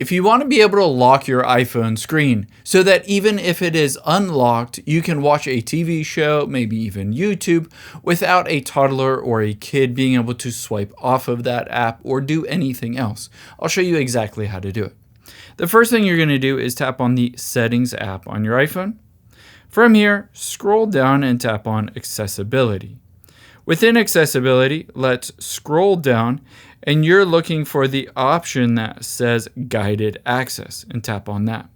If you want to be able to lock your iPhone screen so that even if it is unlocked, you can watch a TV show, maybe even YouTube, without a toddler or a kid being able to swipe off of that app or do anything else, I'll show you exactly how to do it. The first thing you're going to do is tap on the Settings app on your iPhone. From here, scroll down and tap on Accessibility. Within Accessibility, let's scroll down, and you're looking for the option that says Guided Access, and tap on that.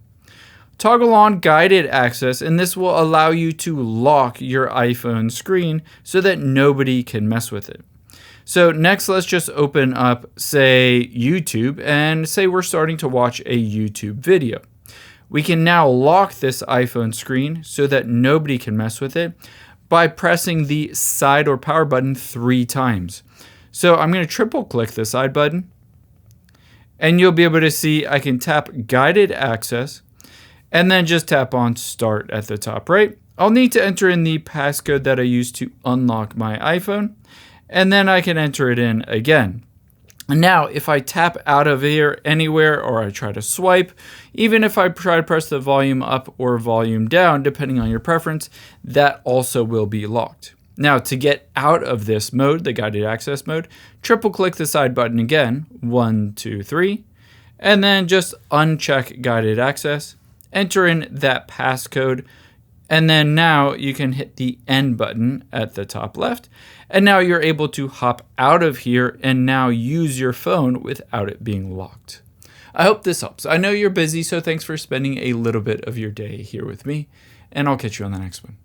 Toggle on Guided Access, and this will allow you to lock your iPhone screen so that nobody can mess with it. So next, let's just open up, say, YouTube, and say we're starting to watch a YouTube video. We can now lock this iPhone screen so that nobody can mess with it by pressing the side or power button 3 times. So I'm going to triple click the side button, and you'll be able to see I can tap Guided Access and then just tap on Start at the top right. I'll need to enter in the passcode that I used to unlock my iPhone, and then I can enter it in again. And now if I tap out of here anywhere, or I try to swipe, even if I try to press the volume up or volume down, depending on your preference, that also will be locked. Now to get out of this mode, the guided access mode, triple click the side button again, 1, 2, 3, and then just uncheck guided access, enter in that passcode, and then now you can hit the end button at the top left, and now you're able to hop out of here and now use your phone without it being locked. I hope this helps. I know you're busy, so thanks for spending a little bit of your day here with me, and I'll catch you on the next one.